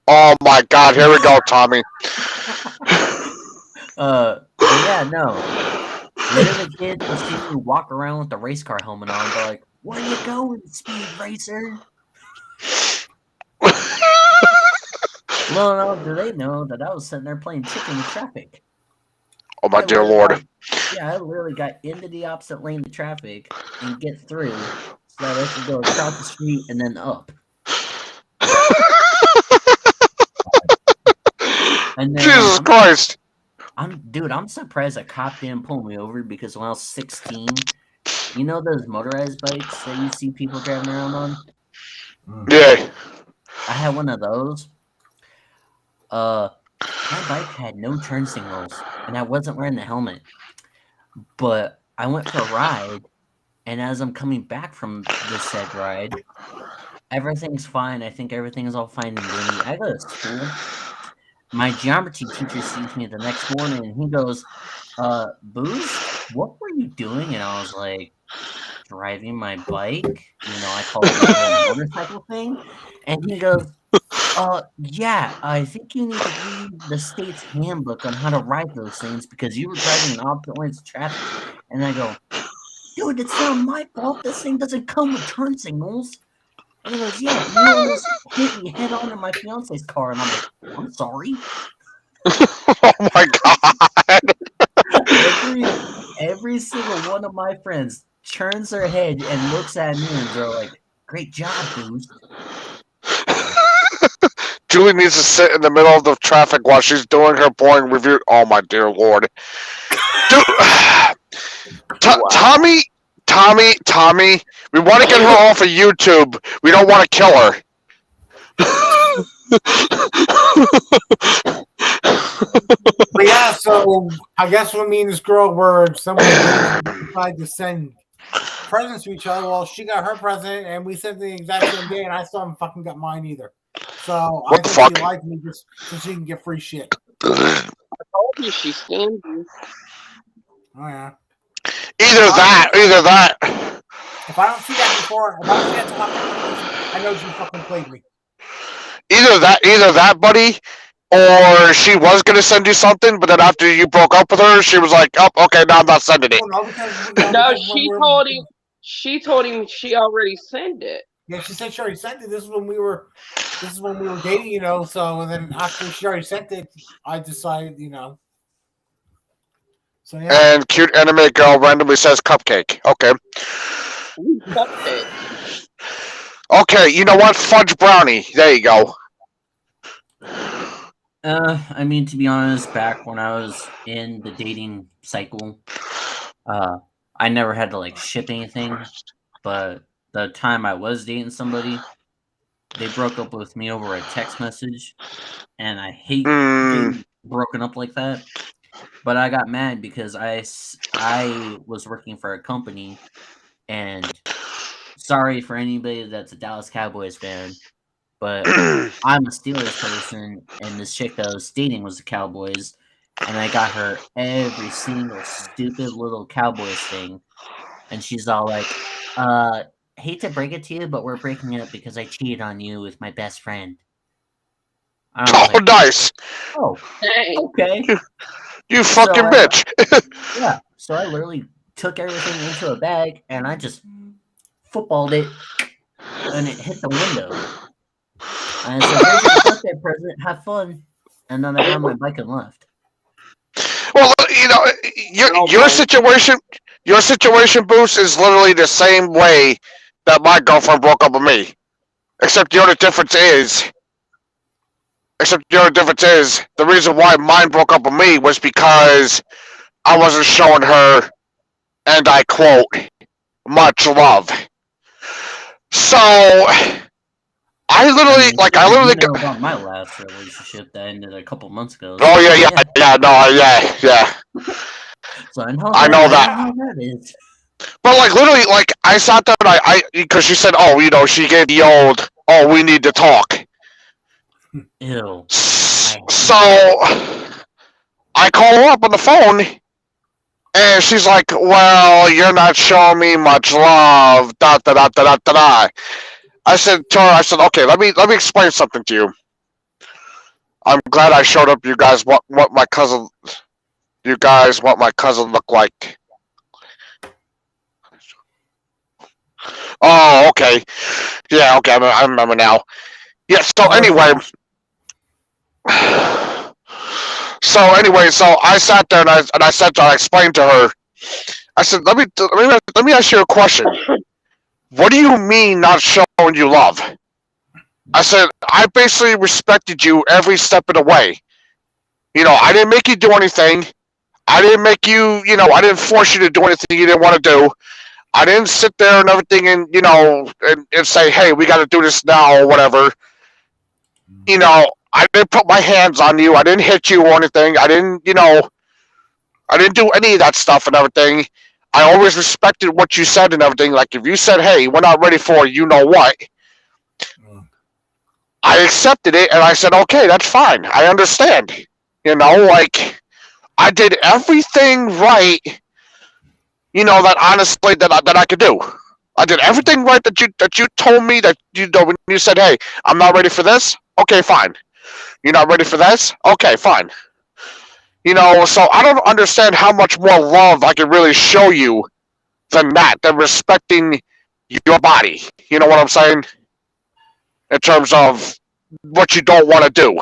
Oh my God! Here we go, Tommy. But yeah, no. Later the kids will see me walk around with the race car helmet on, they're like, where you going, Speed Racer? Little do they know that I was sitting there playing chicken with traffic. Oh my I dear literally Lord! got- yeah, I literally got into the opposite lane of traffic and get through so that I could go across the street and then up. And then Jesus Christ! I'm surprised a cop didn't pull me over because when I was 16, you know those motorized bikes that you see people driving around on? Yeah. I had one of those. My bike had no turn signals, and I wasn't wearing the helmet. But I went for a ride, and as I'm coming back from this said ride, everything's fine. I think everything is all fine and dandy. I go to school. My geometry teacher sees me the next morning, and he goes, Booze, what were you doing? And I was like, driving my bike. You know, I call it a motorcycle thing. And he goes, yeah, I think you need to read the state's handbook on how to ride those things because you were driving in opposite lanes of traffic. And I go, dude, it's not my fault. This thing doesn't come with turn signals. And he goes, yeah, you almost hit me head on in my fiance's car. And I'm like, I'm sorry. Oh my God! Every single one of my friends turns their head and looks at me and they're like, great job, Booze. Julie needs to sit in the middle of the traffic while she's doing her boring review. Oh my dear Lord! Dude, Tommy, we want to get her off of YouTube. We don't want to kill her. But yeah, so I guess when me and this girl were somewhere, we decided to send presents to each other. Well, she got her present, and we sent the exact same day, and I still haven't fucking got mine either. So What I the think fuck? she likes me just so she can get free shit. I told you she stands you. Oh yeah. Either that. If I don't see that before, if I don't see that till after, I know she fucking played me. Either that, buddy, or she was gonna send you something, but then after you broke up with her, she was like, "Oh, okay, now I'm not sending it." Oh, no, because, No, because when she we're- told him. She told him she already sent it. Yeah, she said she already sent it. This is when we were dating, you know. So and then after she already sent it, I decided, you know. So yeah. And cute anime girl randomly says cupcake. Okay. Ooh, cupcake. Okay, you know what? Fudge brownie. There you go. I mean, to be honest, back when I was in the dating cycle, I never had to like ship anything. But the time I was dating somebody, they broke up with me over a text message, and I hate being broken up like that. But I got mad because I was working for a company, and sorry for anybody that's a Dallas Cowboys fan, but I'm a Steelers person, and this chick that I was dating was the Cowboys, and I got her every single stupid little Cowboys thing, and she's all like, hate to break it to you, but we're breaking up because I cheated on you with my best friend. I was Oh, like, nice. oh, Dang. okay. You fucking bitch. Yeah, so I literally took everything into a bag, and I just footballed it, and it hit the window. And I said, "Here's your birthday present. Have fun." And then I got on my bike and left. Well, you know, your situation, Boost, is literally the same way that my girlfriend broke up with me. Except the only difference is except the only difference is the reason why mine broke up with me was because I wasn't showing her, and I quote, much love. So I literally, You know about my last relationship that ended a couple months ago. Oh yeah. So I know. I know that. I know how that is. But like literally, like I sat there and I because she said, oh, you know, she gave the old, oh, we need to talk. Ew. So I call her up on the phone, and she's like, well, you're not showing me much love. Da da da da da da da. I said to her, okay, let me explain something to you. I'm glad I showed up. You guys, what my cousin looked like. Oh, okay. Yeah, okay, I remember now. Yeah, so anyway. So I sat there and I said to her, I explained to her, I said, let me ask you a question. What do you mean not showing you love? I said, I basically respected you every step of the way. You know, I didn't make you do anything. I didn't make you, you know, I didn't force you to do anything you didn't want to do. I didn't sit there and everything and, you know, and say, hey, we got to do this now or whatever. You know, I didn't put my hands on you. I didn't hit you or anything. I didn't, you know, I didn't do any of that stuff and everything. I always respected what you said and everything. Like, if you said, hey, we're not ready for you know what, I accepted it and I said, okay, that's fine. I understand. You know, like, I did everything right, you know, that honestly that I could do. I did everything right that you told me that you know when you said, hey, I'm not ready for this. Okay, fine. You're not ready for this? Okay, fine. You know, so I don't understand how much more love I can really show you than respecting your body. You know what I'm saying? In terms of what you don't want to do.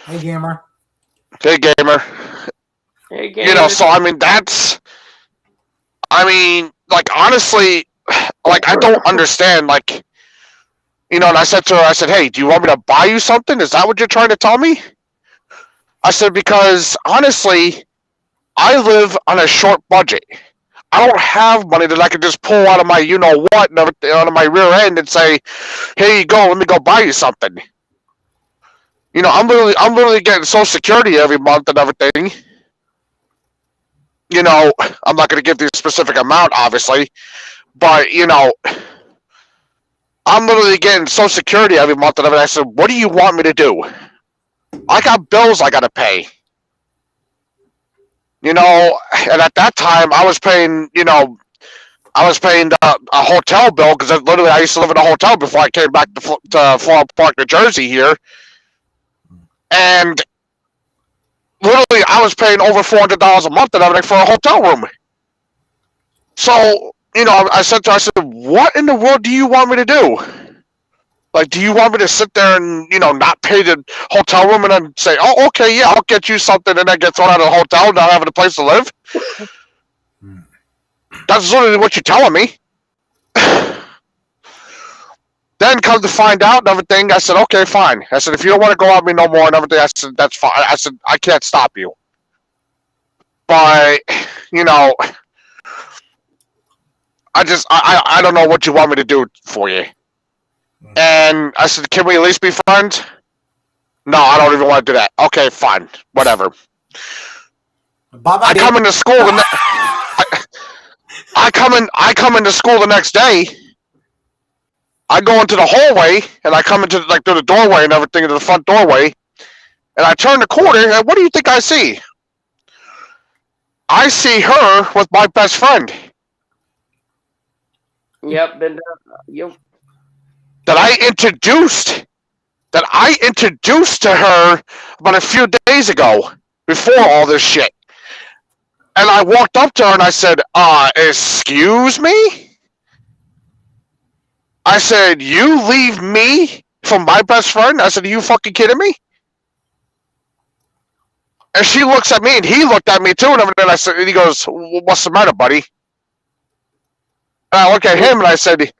Hey, gamer. Hey, gamer. Hey, gamer. You know, so I mean, like, honestly, like, I don't understand, like, you know, and I said to her, I said, hey, do you want me to buy you something? Is that what you're trying to tell me? I said, because honestly, I live on a short budget. I don't have money that I can just pull out of my you-know-what and everything, out of my rear end and say, here you go, let me go buy you something. You know, I'm literally getting Social Security every month and everything. You know, I'm not going to give the specific amount, obviously, but, you know, I'm literally getting Social Security every month and everything. I said, what do you want me to do? I got bills I got to pay. You know, and at that time, I was paying, you know, a hotel bill because literally I used to live in a hotel before I came back to Floral Park, New Jersey here. And literally, I was paying over $400 a month and everything for a hotel room. So, you know, I said to her, I said, what in the world do you want me to do? Like, do you want me to sit there and, you know, not pay the hotel room and then say, oh, okay, yeah, I'll get you something and then get thrown out of the hotel, not having a place to live? That's literally what you're telling me. Then come to find out and everything, I said, okay, fine. I said, if you don't want to go at me no more and everything, I said, that's fine. I said, I can't stop you. But, you know, I don't know what you want me to do for you. And I said, can we at least be friends? No, I don't even want to do that. Okay, fine. Whatever. I come into school I come into school the next day. I go into the hallway and I come into like through the doorway and everything, into the front doorway, and I turn the corner and what do you think I see? I see her with my best friend. Yep, been yep. That I introduced to her about a few days ago, before all this shit. And I walked up to her and I said, excuse me? I said, you leave me for my best friend? I said, are you fucking kidding me? And she looks at me and he looked at me too, and I said, and he goes, what's the matter, buddy? And I look at him and I said,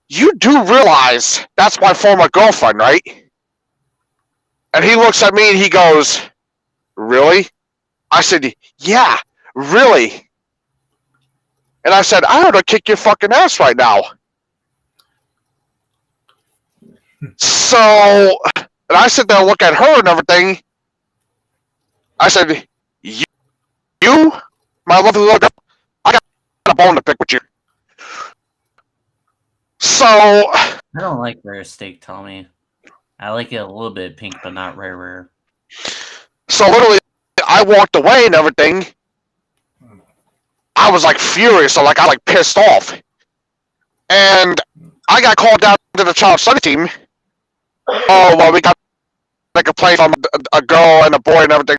you do realize that's my former girlfriend, right? And he looks at me and he goes, "Really?" I said, "Yeah, really." And I said, "I ought to kick your fucking ass right now." So, and I sit there and look at her and everything. I said, you my lovely little girl, I got a bone to pick with you. So, I don't like rare steak, Tommy. I like it a little bit pink, but not rare. so literally, I walked away and everything. I was like furious, so like I like pissed off, and I got called down to the child study team. Oh well, we got a complaint from a girl and a boy and everything,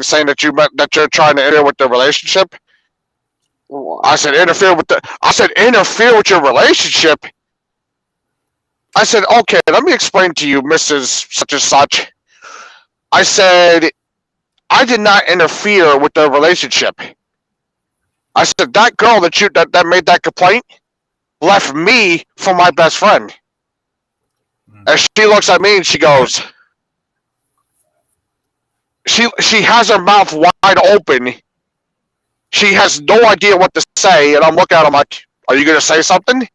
saying that you're trying to interfere with their relationship. I said interfere with your relationship. I said, okay, let me explain to you, Mrs. Such and Such. I said, I did not interfere with their relationship. I said, that girl that made that complaint left me for my best friend. And she looks at me and she goes, she has her mouth wide open. She has no idea what to say, and I'm looking at her like, are you going to say something?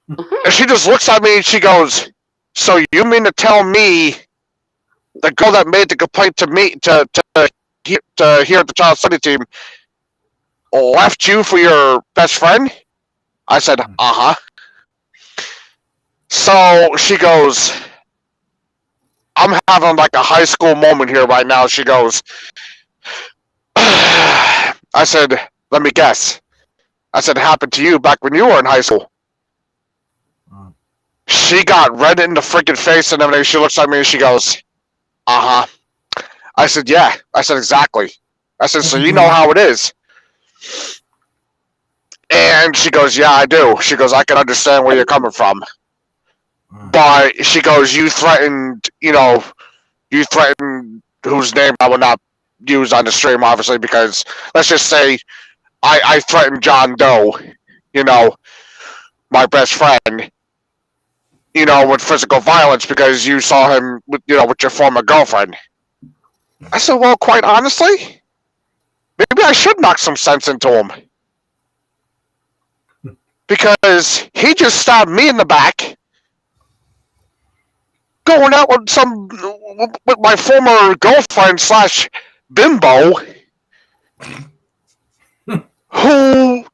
And she just looks at me and she goes, so you mean to tell me the girl that made the complaint to me to here at the child study team left you for your best friend? I said, uh-huh. So she goes, I'm having like a high school moment here right now. She goes, I said, let me guess. I said, it happened to you back when you were in high school. She got red in the freaking face and everything. She looks at me and she goes, uh-huh. I said, yeah. I said, exactly. I said, so you know how it is. And she goes, yeah, I do. She goes, I can understand where you're coming from. But she goes, you threatened whose name I will not use on the stream, obviously, because let's just say I threatened John Doe, my best friend, with physical violence because you saw him with your former girlfriend. I said, well, quite honestly, maybe I should knock some sense into him. Because he just stabbed me in the back, going out with my former girlfriend / bimbo, who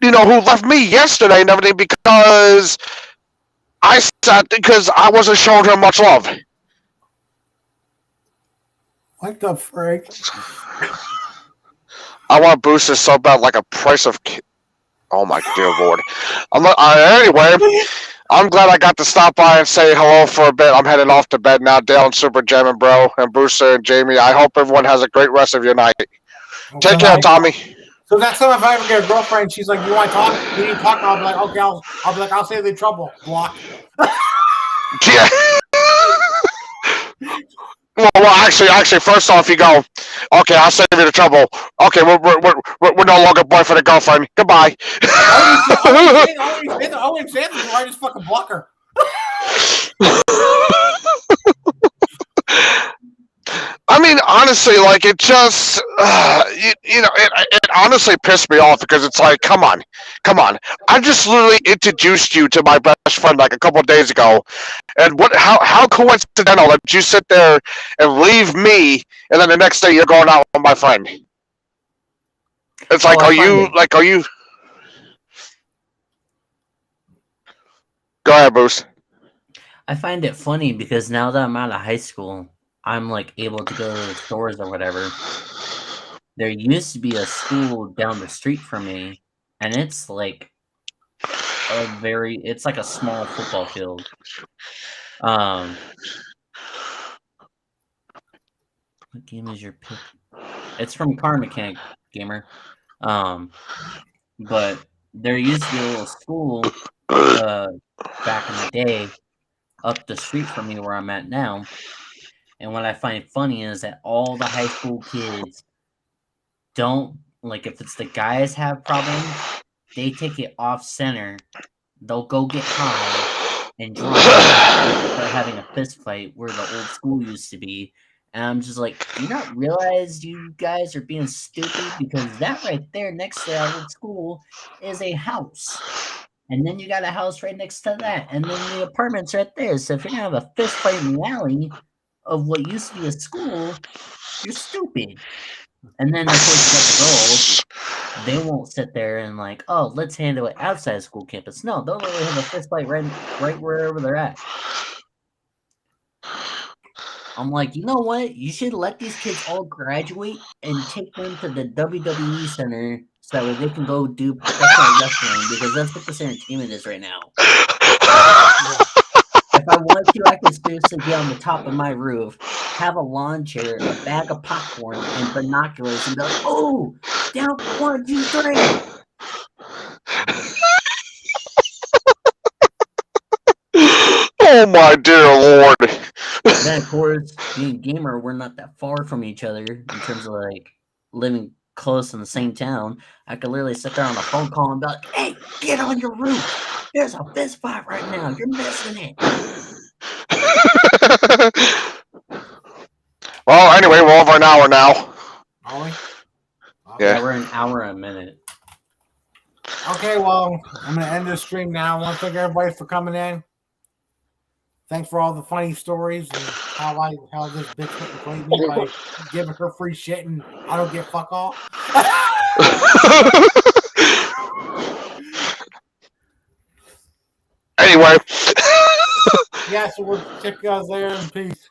left me yesterday and everything because I wasn't showing her much love. What the frick? I want boosters so bad, like a price of. Oh my dear lord! Anyway, I'm glad I got to stop by and say hello for a bit. I'm heading off to bed now. Dale and Super Jamming Bro and Booster and Jamie. I hope everyone has a great rest of your night. Take care, Tommy. So that's time if I ever get a girlfriend, she's like, "You want to talk? You need to talk." I'll be like, "Okay." I'll be like, "I'll save you trouble." Block. Yeah. Well, actually, first off, you go, okay, I'll save you the trouble. Okay, we're no longer boyfriend and girlfriend. Goodbye. I always say this, I just fucking block her. I mean, honestly, like, it just, it honestly pissed me off because it's like, come on. I just literally introduced you to my best friend like a couple of days ago. And how coincidental that you sit there and leave me and then the next day you're going out with my friend. It's like, are you? Go ahead, Bruce. I find it funny because now that I'm out of high school, I'm like able to go to the stores or whatever. There used to be a school down the street from me, and it's like it's like a small football field. What game is your pick? It's from Car Mechanic Gamer. But there used to be a little school back in the day up the street from me where I'm at now. And what I find funny is that all the high school kids don't, like, if it's the guys have problems, they take it off center. They'll go get high and drunk, start having a fist fight where the old school used to be. And I'm just like, do you not realize you guys are being stupid? Because that right there next to that old school is a house. And then you got a house right next to that. And then the apartment's right there. So if you're going to have a fist fight in the alley of what used to be a school, you're stupid. And then, of course, you got the girls. They won't sit there and like, oh, let's handle it outside of school campus. No, they'll literally have a fist fight right wherever they're at. I'm like, you know what? You should let these kids all graduate and take them to the WWE Center so that they can go do professional wrestling, because that's what this entertainment is right now. If I want to, I can seriously get on the top of my roof, have a lawn chair, a bag of popcorn, and binoculars, and be like, oh, down 1, 2, 3. Oh my dear lord. Then, of course, being gamer, we're not that far from each other in terms of like living close in the same town. I could literally sit there on a phone call and be like, hey, get on your roof. There's a fist fight right now. You're missing it. Well, anyway, we're over an hour now. Are we? Yeah. Yeah, we're an hour and a minute. Okay, well, I'm gonna end this stream now. I want to thank everybody for coming in. Thanks for all the funny stories and how this bitch went and played me by giving her free shit and I don't get fuck all. Anyway. Yeah, so we'll check you guys there and peace.